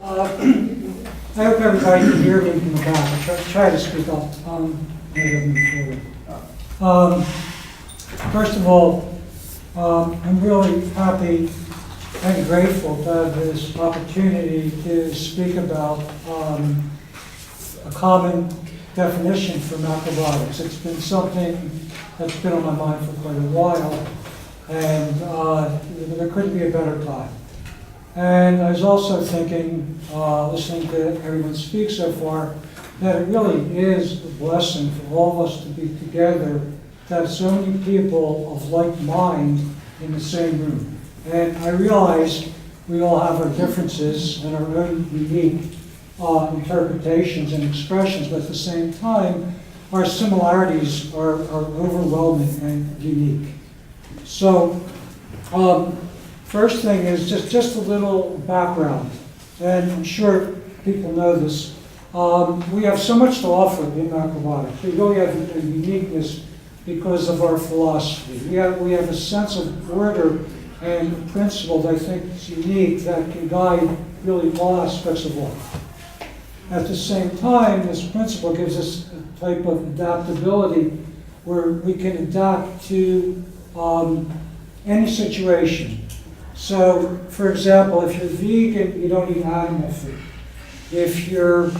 I hope everybody can hear me from the back. Try to speak up. First of all, I'm really happy and grateful to have this opportunity to speak about a common definition for macrobiotics. It's been something that's been on my mind for quite a while, and there couldn't be a better time. And I was also thinking, listening to everyone speak so far, that it really is a blessing for all of us to be together, to have so many people of like mind in the same room. And I realize we all have our differences and our own unique interpretations and expressions, but at the same time, our similarities are overwhelming and unique. So, first thing is just a little background, and I'm sure people know this. We have so much to offer in macrobiotics. We really have a uniqueness because of our philosophy. We have a sense of order and principle that I think is unique that can guide really all aspects of life. At the same time, this principle gives us a type of adaptability where we can adapt to any situation. So, for example, if you're vegan, you don't eat animal food. If you're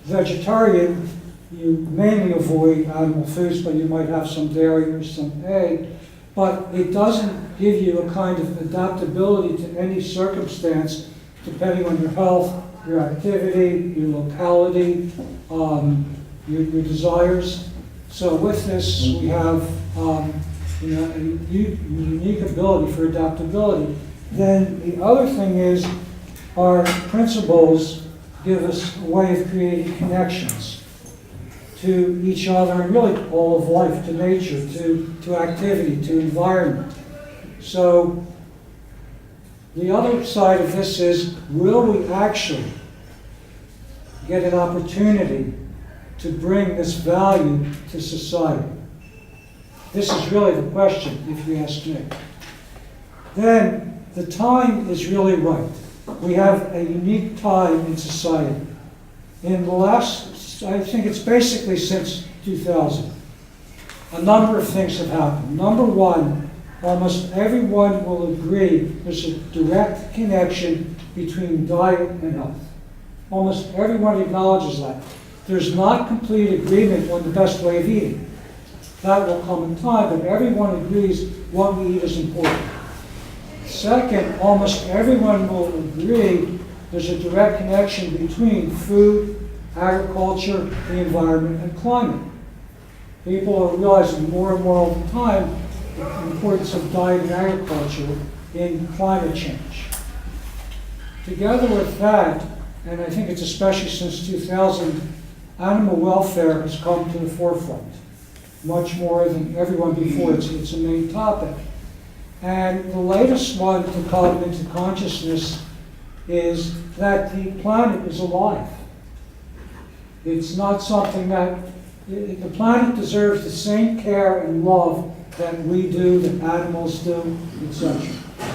vegetarian, you mainly avoid animal foods, but you might have some dairy or some egg. But it doesn't give you a kind of adaptability to any circumstance, depending on your health, your activity, your locality, your desires. So with this, we have a unique ability for adaptability. Then the other thing is our principles give us a way of creating connections to each other and really all of life, to nature, to activity, to environment. So the other side of this is, will we actually get an opportunity to bring this value to society? This is really the question, if you ask me. Then the time is really right. We have a unique time in society. In the last, I think it's basically since 2000, a number of things have happened. Number one, almost everyone will agree there's a direct connection between diet and health. Almost everyone acknowledges that. There's not complete agreement on the best way of eating. That will come in time, but everyone agrees what we eat is important. Second, almost everyone will agree there's a direct connection between food, agriculture, the environment, and climate. People are realizing more and more all the time the importance of diet and agriculture in climate change. Together with that, and I think it's especially since 2000, animal welfare has come to the forefront, much more than everyone before. It's a main topic. And the latest one to come into consciousness is that the planet is alive. It's not something that, the planet deserves the same care and love that we do, that animals do, etc.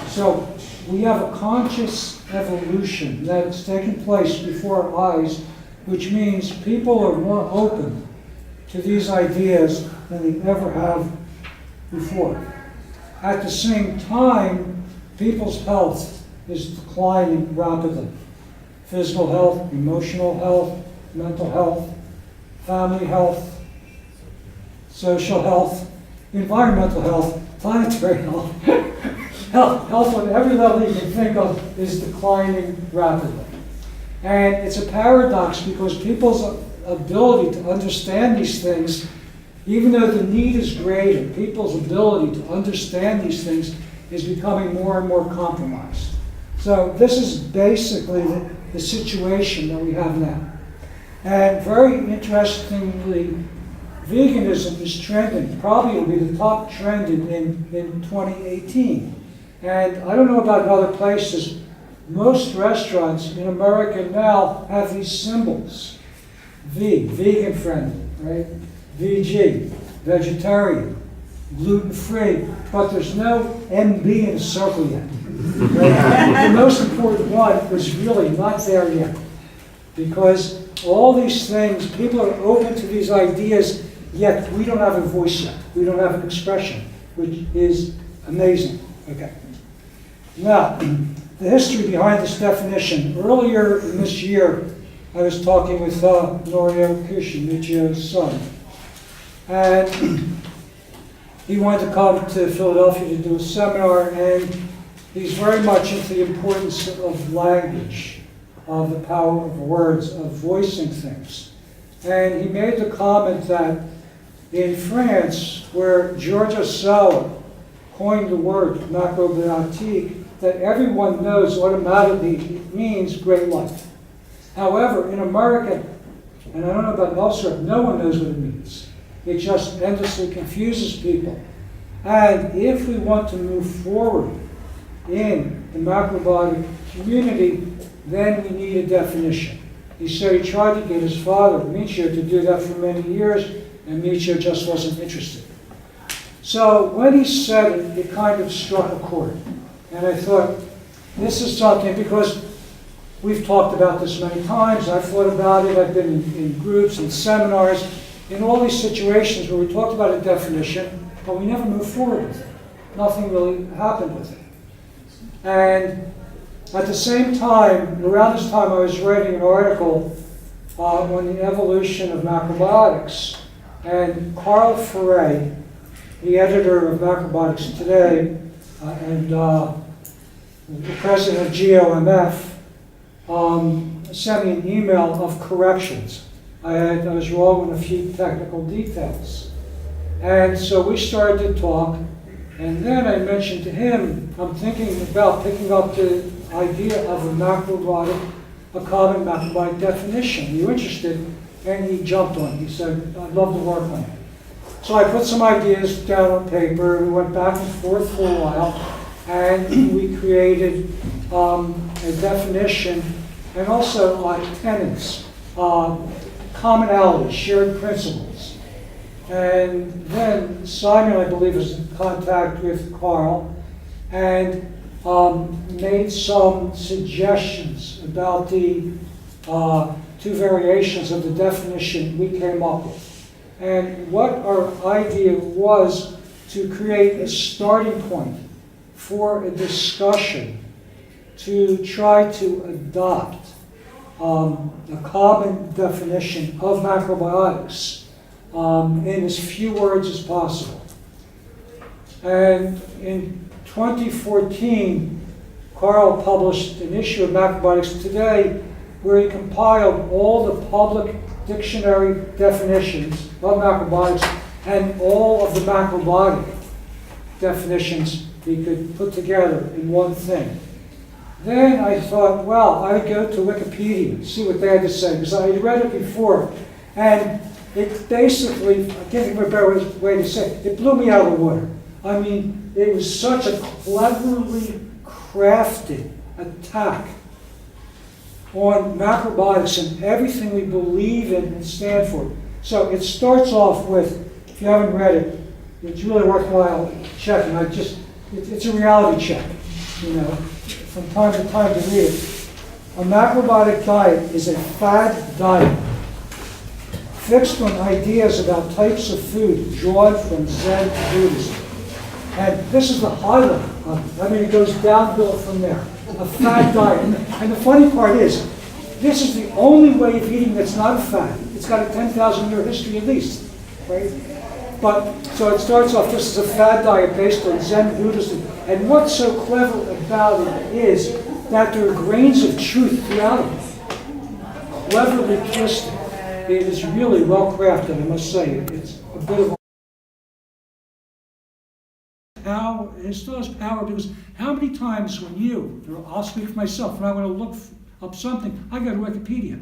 So we have a conscious evolution that's taken place before our eyes, which means people are more open to these ideas than they ever have before. At the same time, people's health is declining rapidly. Physical health, emotional health, mental health, family health, social health, environmental health, planetary health, health on every level you can think of is declining rapidly. And it's a paradox because people's ability to understand these things, even though the need is greater, people's ability to understand these things is becoming more and more compromised. So this is basically the situation that we have now. And very interestingly, veganism is trending. Probably will be the top trend in 2018. And I don't know about in other places, most restaurants in America now have these symbols. V, vegan friendly, right? VG, vegetarian, gluten-free, but there's no MB in a circle yet. The most important one was really not there yet. Because all these things, people are open to these ideas, yet we don't have a voice yet. We don't have an expression, which is amazing. Okay. Now, the history behind this definition. Earlier in this year, I was talking with Norio Kishi, Michio's son. And he wanted to come to Philadelphia to do a seminar, and he's very much into the importance of language, of the power of words, of voicing things. And he made the comment that in France, where Georges Sala coined the word Macrobiotic, that everyone knows automatically it means great life. However, in America, and I don't know about elsewhere, no one knows what it means. It just endlessly confuses people. And if we want to move forward in the macrobiotic community, then we need a definition. He said he tried to get his father, Michio, to do that for many years, and Michio just wasn't interested. So when he said it, it kind of struck a chord. And I thought, this is something, because we've talked about this many times, I've thought about it, I've been in groups and seminars, in all these situations where we talked about a definition, but we never moved forward with it. Nothing really happened with it. And at the same time, around this time, I was writing an article on the evolution of macrobiotics. And Carl Ferre, the editor of Macrobiotics Today, and the president of GOMF, sent me an email of corrections. I was wrong in a few technical details. And so we started to talk, and then I mentioned to him, I'm thinking about picking up the idea of a macrobiotic, a common macrobiotic definition. Are you interested? And he jumped on it. He said, I'd love to work on it. So I put some ideas down on paper, we went back and forth for a while, and we created a definition, and also tenets, commonality, shared principles. And then Simon, I believe, was in contact with Carl, and made some suggestions about the two variations of the definition we came up with. And what our idea was to create a starting point for a discussion to try to adopt a common definition of macrobiotics in as few words as possible. And in 2014, Carl published an issue of Macrobiotics Today where he compiled all the public dictionary definitions of macrobiotics and all of the macrobiotic definitions he could put together in one thing. Then I thought, well, I would go to Wikipedia, see what they had to say, because I had read it before. And it basically, I can't think of a better way to say it, it blew me out of the water. I mean, it was such a cleverly crafted attack on macrobiotics and everything we believe in and stand for. So it starts off with, if you haven't read it, it's really worthwhile checking. It's a reality check, you know, from time to time to read it. A macrobiotic diet is a fad diet fixed on ideas about types of food drawn from Zen Buddhism. And this is the highlight of it. I mean, it goes downhill from there. A fad diet. And the funny part is, this is the only way of eating that's not a fad. It's got a 10,000-year history at least, right? But, so it starts off just as a fad diet based on Zen Buddhism. And what's so clever about it is that there are grains of truth throughout it. Cleverly twisted. It is really well crafted, I must say. It's a bit of power. It still has power, because how many times when I'll speak for myself, when I want to look up something, I go to Wikipedia,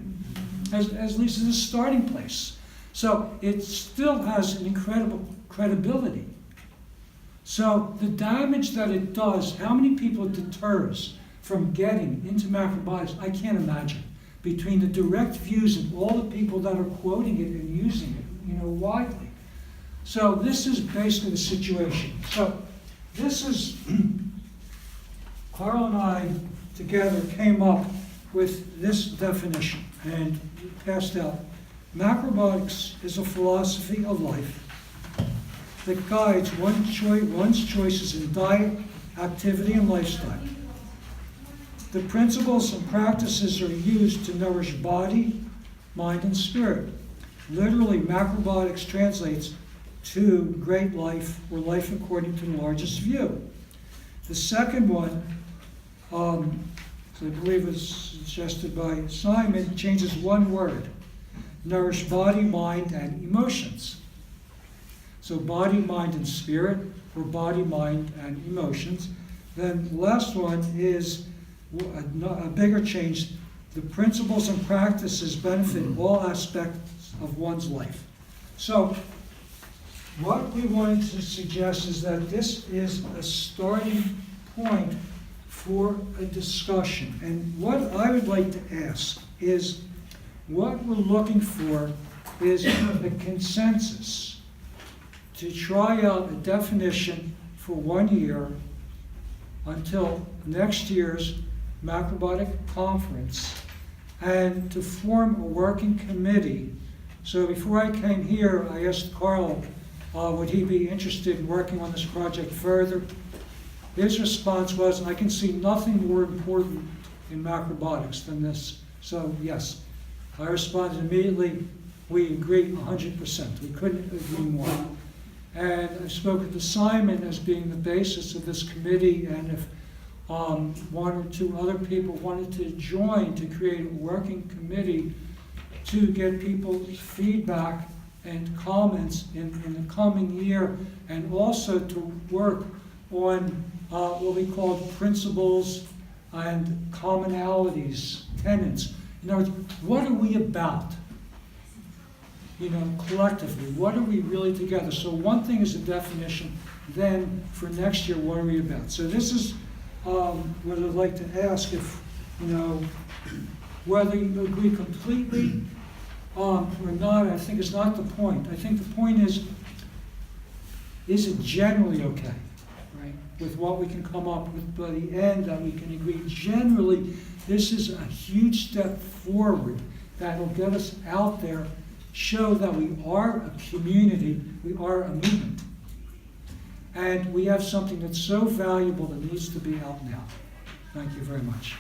at least as a starting place. So it still has an incredible credibility. So the damage that it does, how many people it deters from getting into macrobiotics, I can't imagine. Between the direct views and all the people that are quoting it and using it, you know, widely. So this is basically the situation. So this is Carl and I together came up with this definition and passed out. Macrobiotics is a philosophy of life that guides one's choices in diet, activity, and lifestyle. The principles and practices are used to nourish body, mind, and spirit. Literally, macrobiotics translates to great life, or life according to the largest view. The second one, I believe was suggested by Simon, changes one word: nourish body, mind, and emotions. So body, mind, and spirit, or body, mind, and emotions. Then the last one is a bigger change. The principles and practices benefit all aspects of one's life. So what we wanted to suggest is that this is a starting point for a discussion. And what I would like to ask is, what we're looking for is a consensus to try out a definition for 1 year until next year's Macrobiotic conference, and to form a working committee. So before I came here, I asked Carl, would he be interested in working on this project further? His response was, I can see nothing more important in macrobiotics than this. So yes, I responded immediately, we agree 100%. We couldn't agree more. And I've spoken to Simon as being the basis of this committee, and if one or two other people wanted to join to create a working committee to get people's feedback and comments in the coming year, and also to work on what we call principles and commonalities, tenets. In other words, what are we about? Collectively, what are we really together? So one thing is a definition, then for next year, what are we about? So this is what I'd like to ask, if, whether you agree completely or not. I think is not the point. I think the point is it generally okay, right, with what we can come up with by the end, that we can agree generally this is a huge step forward that will get us out there, show that we are a community, we are a movement. And we have something that's so valuable that needs to be out now. Thank you very much.